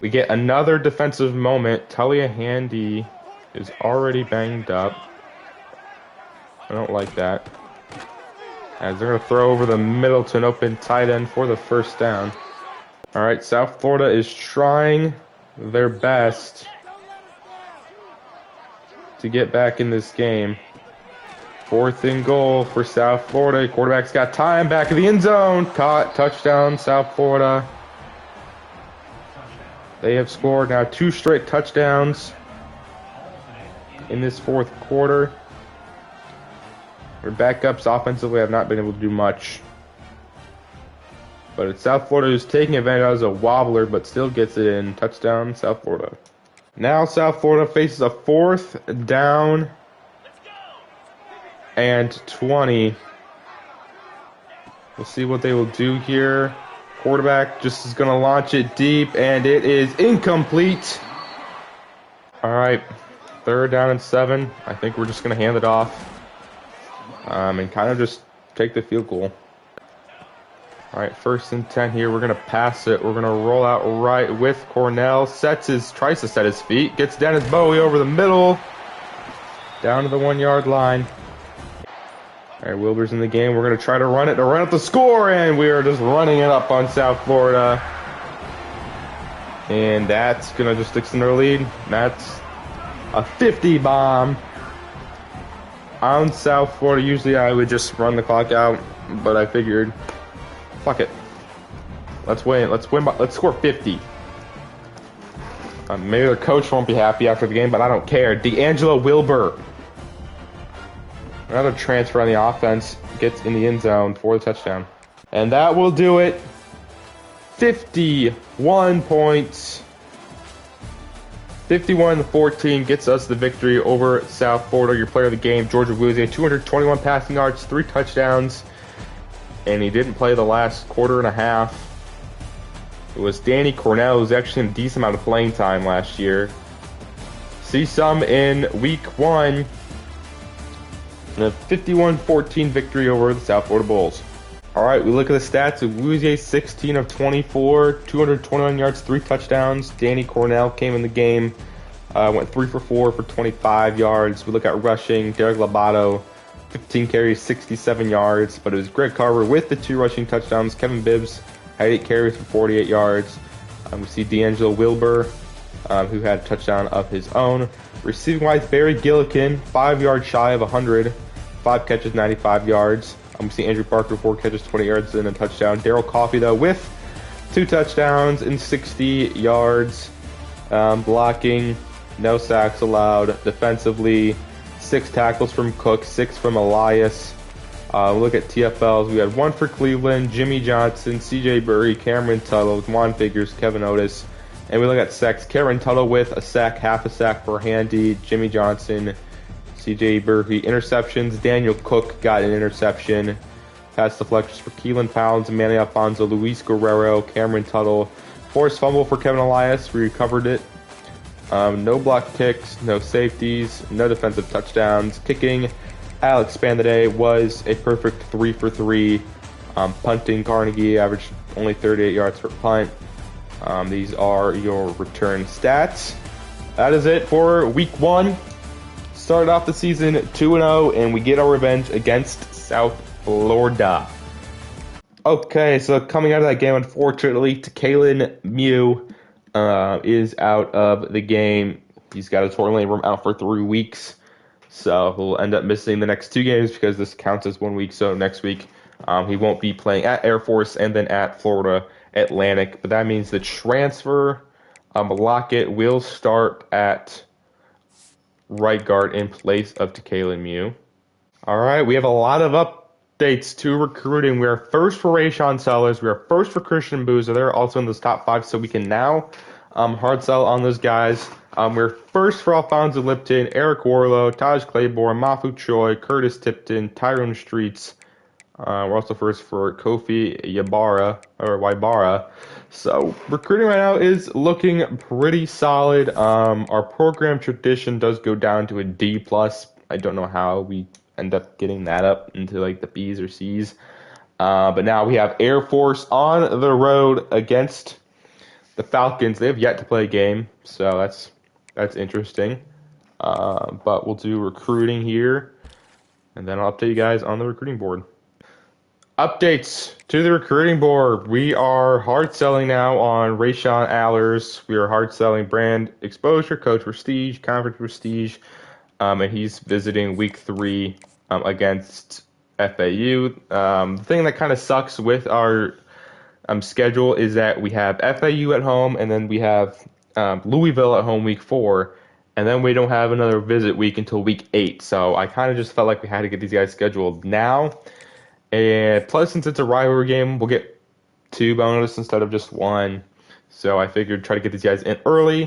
We get another defensive moment. Talia Handy is already banged up. I don't like that. As they're going to throw over the middle to an open tight end for the 1st down. All right, South Florida is trying their best to get back in this game. 4th and goal for South Florida. Quarterback's got time, back of the end zone. Caught, touchdown, South Florida. They have scored now 2 straight touchdowns in this 4th quarter. Our backups offensively have not been able to do much. But it's South Florida who's taking advantage as a wobbler, but still gets it in. Touchdown, South Florida. Now South Florida faces a 4th down and 20. We'll see what they will do here. Quarterback just is going to launch it deep, and it is incomplete. All right, 3rd down and 7. I think we're just going to hand it off. And kind of just take the field goal. All right, 1st and 10 here. We're going to pass it. We're going to roll out right with Cornell. Tries to set his feet. Gets Dennis Bowie over the middle. Down to the 1-yard line. All right, Wilbur's in the game. We're going to try to run up the score, and we are just running it up on South Florida. And that's going to just extend our lead. That's a 50 bomb. On South Florida, usually I would just run the clock out, but I figured, fuck it. Let's win. Let's score 50. Maybe their coach won't be happy after the game, but I don't care. D'Angelo Wilbur, another transfer on the offense, gets in the end zone for the touchdown. And that will do it. 51 points. 51-14 gets us the victory over South Florida. Your player of the game, George Awuzie, 221 passing yards, 3 touchdowns, and he didn't play the last quarter and a half. It was Danny Cornell, who's actually in a decent amount of playing time last year. See some in week 1. And a 51-14 victory over the South Florida Bulls. All right, we look at the stats. Awuzie, 16 of 24, 221 yards, 3 touchdowns. Danny Cornell came in the game, went 3 for 4 for 25 yards. We look at rushing. Derek Lobato, 15 carries, 67 yards. But it was Greg Carver with the 2 rushing touchdowns. Kevin Bibbs had 8 carries for 48 yards. We see D'Angelo Wilbur, who had a touchdown of his own. Receiving-wise, Barry Gillikin, 5 yards shy of 100, 5 catches, 95 yards. We see Andrew Parker, 4 catches, 20 yards, and a touchdown. Daryl Coffey, though, with 2 touchdowns and 60 yards. Blocking, no sacks allowed. Defensively, 6 tackles from Cook, 6 from Elias. Look at TFLs. We had 1 for Cleveland, Jimmy Johnson, CJ Burry, Cameron Tuttle, Juan Figures, Kevin Otis. And we look at sacks. Cameron Tuttle with a sack, half a sack for Handy, Jimmy Johnson, CJ Burry. Interceptions, Daniel Cook got an interception. Pass deflections for Keelan Pounds, Manny Alfonso, Luis Guerrero, Cameron Tuttle. Forced fumble for Kevin Elias. We recovered it. No block kicks, no safeties, no defensive touchdowns. Kicking, Alex Spandaday was a perfect 3 for 3. Punting, Carnegie averaged only 38 yards per punt. These are your return stats. That is it for week 1. Started off the season 2-0, and we get our revenge against South Florida. Okay, so coming out of that game, unfortunately, Kalen Mew is out of the game. He's got a torn labrum out for 3 weeks, so he'll end up missing the next 2 games because this counts as 1 week. So next week, he won't be playing at Air Force and then at Florida Atlantic. But that means the transfer Lockett will start at right guard in place of Kalen Mew. All right, we have a lot of updates to recruiting. We are first for Rashawn Sellers. We are first for Christian Boozer. They're also in those top 5, so we can now hard sell on those guys. We're first for Alfonso Lipton, Eric Warlow, Taj Claiborne, Mafu Choi, Curtis Tipton, Tyrone Streets. We're also first for Kofi Waibara. So recruiting right now is looking pretty solid. Our program tradition does go down to a D+. I don't know how we end up getting that up into like the B's or C's. But now we have Air Force on the road against the Falcons. They have yet to play a game, so that's interesting. But we'll do recruiting here, and then I'll update you guys on the recruiting board. Updates to the recruiting board. We are hard selling now on Rashawn Allers. We are hard selling brand exposure, coach prestige, conference prestige, and he's visiting week 3 against FAU. The thing that kind of sucks with our schedule is that we have FAU at home, and then we have Louisville at home week 4, and then we don't have another visit week until week 8. So I kind of just felt like we had to get these guys scheduled now. And plus, since it's a rivalry game, we'll get 2 bonus instead of just 1. So I figured try to get these guys in early.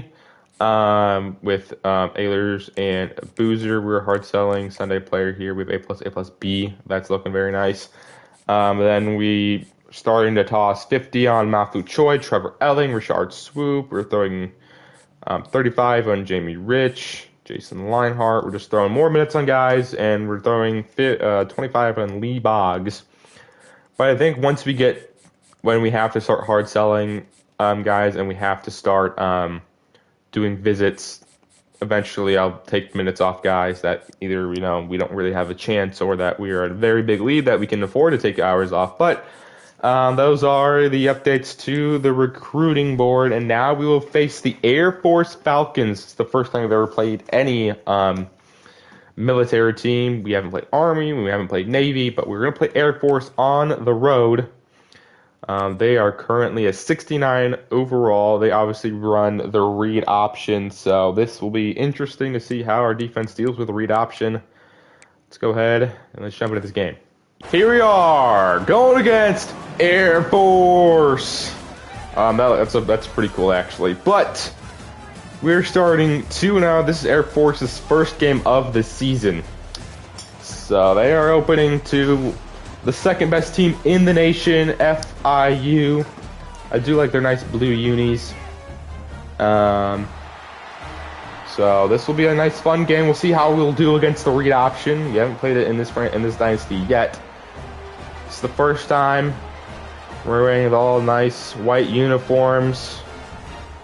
With Ehlers and Boozer, we're hard selling Sunday player here. We have A+, B. That's looking very nice. Then we starting to toss 50 on Mafu Choi, Trevor Elling, Richard Swoop. We're throwing 35 on Jamie Rich, Jason Leinhart. We're just throwing more minutes on guys, and we're throwing 25 on Lee Boggs. But I think when we have to start hard selling guys, and we have to start doing visits, eventually I'll take minutes off guys that either we don't really have a chance, or that we are at a very big lead that we can afford to take hours off. But those are the updates to the recruiting board, and now we will face the Air Force Falcons. It's the first time we've ever played any military team. We haven't played Army, we haven't played Navy, but we're going to play Air Force on the road. They are currently a 69 overall. They obviously run the read option, so this will be interesting to see how our defense deals with the read option. Let's go ahead and let's jump into this game. Here we are, going against Air Force. That's pretty cool, actually. But we're starting 2-0. This is Air Force's first game of the season. So they are opening to the second best team in the nation, FIU. I do like their nice blue unis. So this will be a nice, fun game. We'll see how we'll do against the read option. We haven't played it in this dynasty yet. It's the first time we're wearing all nice white uniforms.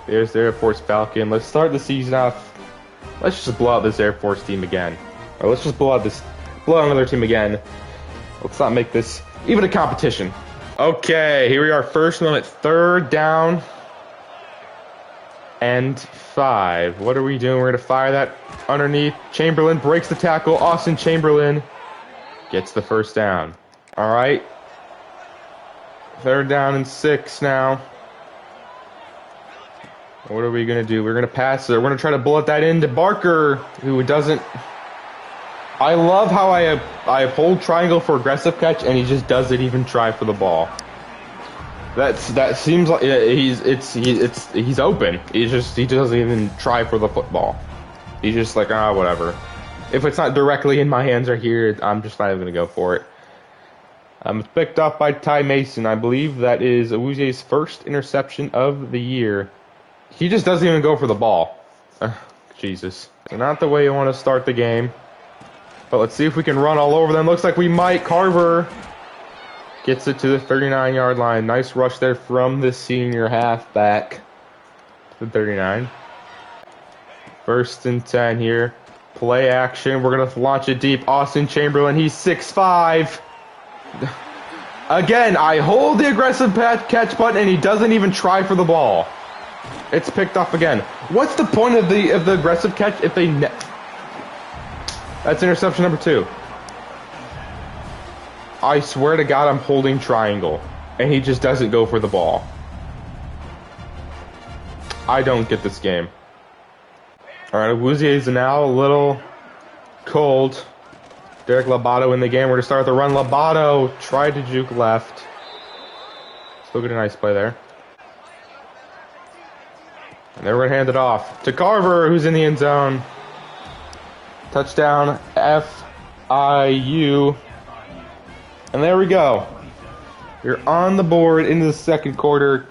There's the Air Force Falcon. Let's start the season off. Let's just blow out this Air Force team again. Or let's just blow out another team again. Let's not make this even a competition. Okay, here we are, first one at 3rd down and 5. What are we doing? We're going to fire that underneath. Chamberlain breaks the tackle. Austin Chamberlain gets the first down. All right. 3rd down and 6 now. What are we going to do? We're going to pass it. We're going to try to bullet that into Barker, who doesn't... I love how I hold triangle for aggressive catch, and he just doesn't even try for the ball. That seems like he's open. He doesn't even try for the football. He's just like, whatever. If it's not directly in my hands right here, I'm just not even gonna go for it. It's picked up by Ty Mason. I believe that is Awuzie's first interception of the year. He just doesn't even go for the ball. Jesus. So not the way you want to start the game. But let's see if we can run all over them. Looks like we might. Carver gets it to the 39-yard line. Nice rush there from the senior halfback. The 39. 1st and 10 here. Play action. We're going to launch it deep. Austin Chamberlain, he's 6'5". Again, I hold the aggressive catch button, and he doesn't even try for the ball. It's picked up again. What's the point of the aggressive catch if they... That's interception number 2. I swear to God, I'm holding triangle, and he just doesn't go for the ball. I don't get this game. All right, Awuzie is now a little cold. Derek Lobato in the game. We're going to start the run. Lobato tried to juke left. Still get a nice play there. And then we're going to hand it off to Carver, who's in the end zone. Touchdown, FIU. And there we go. You're on the board into the 2nd quarter.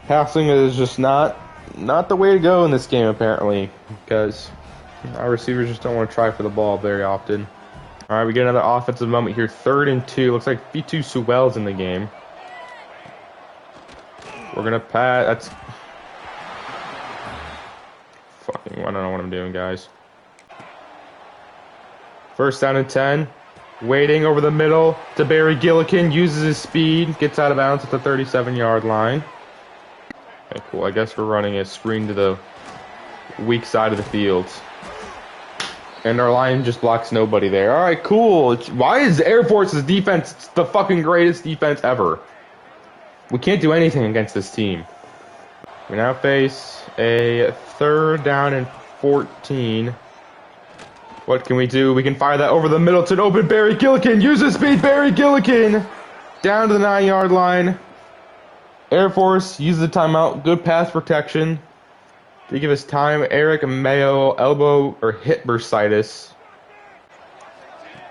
Passing is just not the way to go in this game, apparently, because our receivers just don't want to try for the ball very often. All right, we get another offensive moment here. 3rd and 2. Looks like Vitu Sewell's in the game. We're going to pass. That's... Fucking, I don't know what I'm doing, guys. 1st down and 10. Waiting over the middle to Barry Gillikin. Uses his speed. Gets out of bounds at the 37-yard line. Okay, cool. I guess we're running a screen to the weak side of the field. And our line just blocks nobody there. All right, cool. Why is Air Force's defense the fucking greatest defense ever? We can't do anything against this team. We now face a 3rd down and 14. What can we do? We can fire that over the middle to an open Barry Gillikin. Use his speed, Barry Gillikin. Down to the 9-yard line. Air Force uses the timeout. Good pass protection. To give us time, Eric Mayo, elbow or hip bursitis.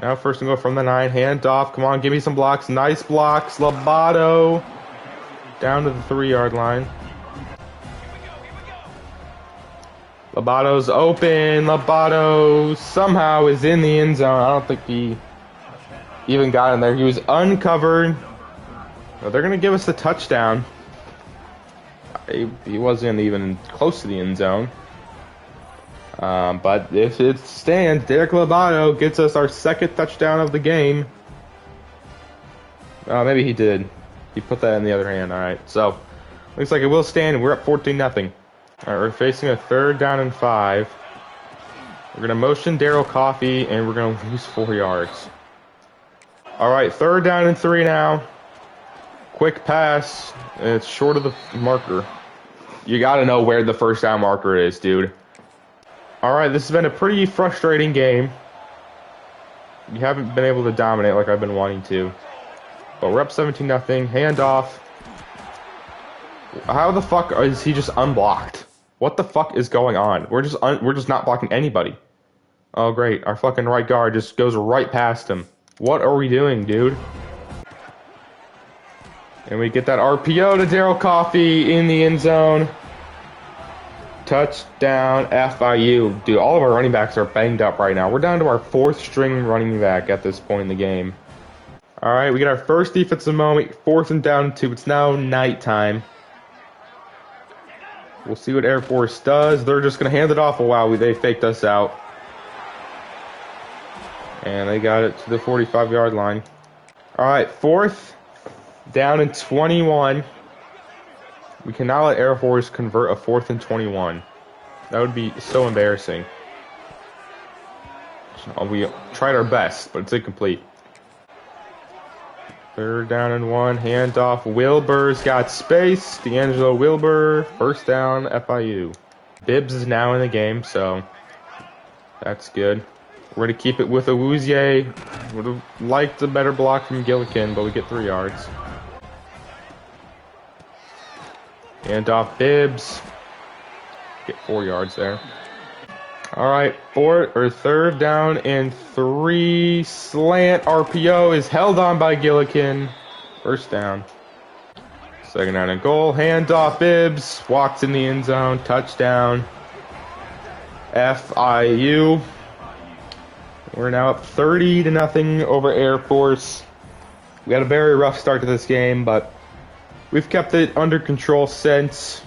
Now 1st and go from the 9. Hand off. Come on, give me some blocks. Nice blocks. Lobato. Down to the 3-yard line. Lobato's open. Lobato somehow is in the end zone. I don't think he even got in there. He was uncovered. Well, they're going to give us the touchdown. He wasn't even close to the end zone. But if it stands, Derek Lobato gets us our 2nd touchdown of the game. Maybe he did. He put that in the other hand. All right. So, looks like it will stand. We're up 14-0. All right, we're facing a 3rd down and 5. We're going to motion Daryl Coffey, and we're going to lose 4 yards. All right, 3rd down and 3 now. Quick pass, and it's short of the marker. You got to know where the 1st down marker is, dude. All right, this has been a pretty frustrating game. You haven't been able to dominate like I've been wanting to. But we're up 17-0. Handoff. How the fuck is he just unblocked? What the fuck is going on? We're just not blocking anybody. Oh great, our fucking right guard just goes right past him. What are we doing, dude? And we get that RPO to Daryl Coffey in the end zone. Touchdown, FIU. Dude, all of our running backs are banged up right now. We're down to our 4th string running back at this point in the game. All right, we get our first defensive moment, 4th and down 2. It's now nighttime. We'll see what Air Force does. They're just going to hand it off. Oh, wow, they faked us out. And they got it to the 45-yard line. All right, 4th down and 21. We cannot let Air Force convert a 4th and 21. That would be so embarrassing. We tried our best, but it's incomplete. 3rd down and 1. Handoff. Wilbur's got space. D'Angelo Wilbur. 1st down, FIU. Bibbs is now in the game, so that's good. We're going to keep it with Awuzie. Would have liked a better block from Gillikin, but we get 3 yards. Handoff Bibbs. Get 4 yards there. All right, 3rd down and 3. Slant RPO is held on by Gillikin. 1st down. 2nd down and goal. Handoff Bibbs. Walks in the end zone. Touchdown. FIU. We're now up 30-0 over Air Force. We had a very rough start to this game, but we've kept it under control since.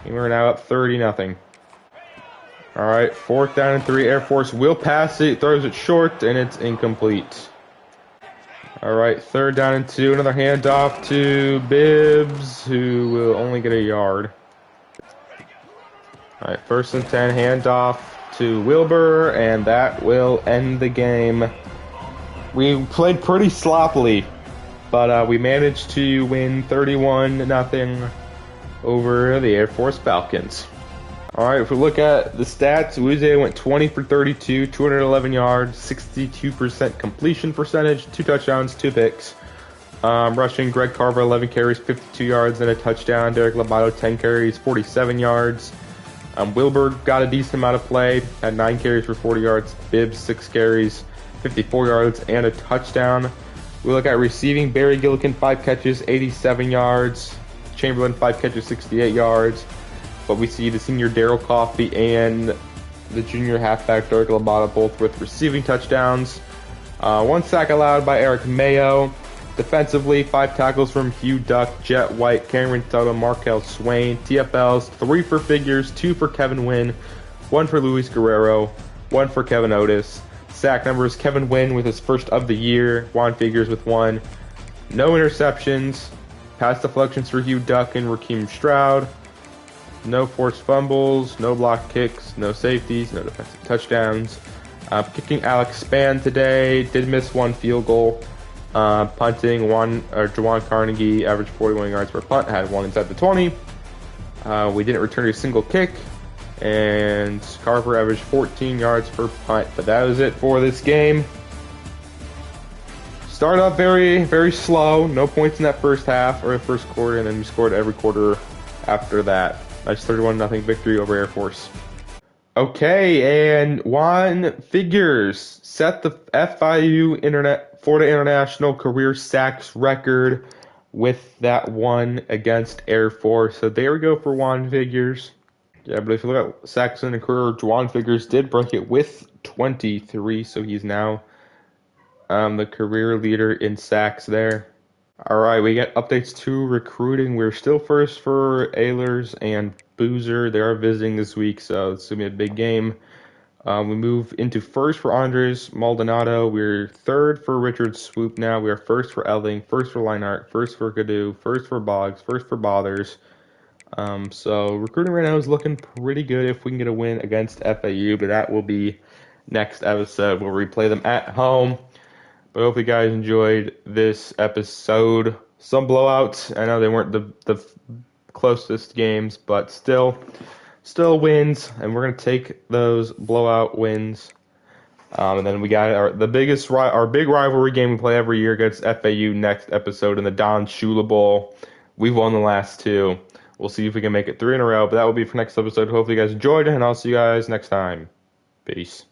And we're now up 30-0. All right, 4th down and 3. Air Force will pass it, throws it short, and it's incomplete. All right, 3rd down and 2. Another handoff to Bibbs, who will only get a yard. All right, 1st and 10, handoff to Wilbur, and that will end the game. We played pretty sloppily, but we managed to win 31-0 over the Air Force Falcons. All right, if we look at the stats, Awuzie went 20 for 32, 211 yards, 62% completion percentage, 2 touchdowns, 2 picks. Rushing, Greg Carver, 11 carries, 52 yards, and a touchdown. Derek Lobato, 10 carries, 47 yards. Wilbur got a decent amount of play, had 9 carries for 40 yards. Bibbs, 6 carries, 54 yards, and a touchdown. We look at receiving, Barry Gillikin, 5 catches, 87 yards. Chamberlain, 5 catches, 68 yards. But we see the senior Daryl Coffey and the junior halfback Derek Lobato both with receiving touchdowns. 1 sack allowed by Eric Mayo. Defensively, 5 tackles from Hugh Duck, Jet White, Cameron Soto, Markel Swain. TFLs, 3 for Figures, 2 for Kevin Wynn, 1 for Luis Guerrero, 1 for Kevin Otis. Sack numbers, Kevin Wynn with his first of the year, Juan Figures with 1. No interceptions. Pass deflections for Hugh Duck and Rakeem Stroud. No forced fumbles, no blocked kicks, no safeties, no defensive touchdowns. Kicking Alex Spann today, did miss 1 field goal. Punting, Jawan Carnegie averaged 41 yards per punt, had 1 inside the 20. We didn't return a single kick, and Carver averaged 14 yards per punt. But that was it for this game. Started off very, very slow. No points in that first half or the first quarter, and then we scored every quarter after that. Nice 31-0 victory over Air Force. Okay, and Juan Figures set the FIU Florida International career sacks record with that one against Air Force. So there we go for Juan Figures. Yeah, but if you look at sacks in a career, Juan Figures did break it with 23, so he's now the career leader in sacks there. All right, we got updates to recruiting. We're still first for Ehlers and Boozer. They are visiting this week, so it's going to be a big game. We move into first for Andres Maldonado. We're 3rd for Richard Swoop now. We are 1st for Elling, 1st for Leinart, 1st for Gadu, 1st for Boggs, 1st for Bothers. So recruiting right now is looking pretty good if we can get a win against FAU, but that will be next episode. We'll replay them at home. But I hope you guys enjoyed this episode. Some blowouts. I know they weren't the closest games, but still wins, and we're gonna take those blowout wins. And then we got our big rivalry game we play every year against FAU next episode in the Don Shula Bowl. We've won the last 2. We'll see if we can make it 3 in a row, but that will be for next episode. Hopefully you guys enjoyed, and I'll see you guys next time. Peace.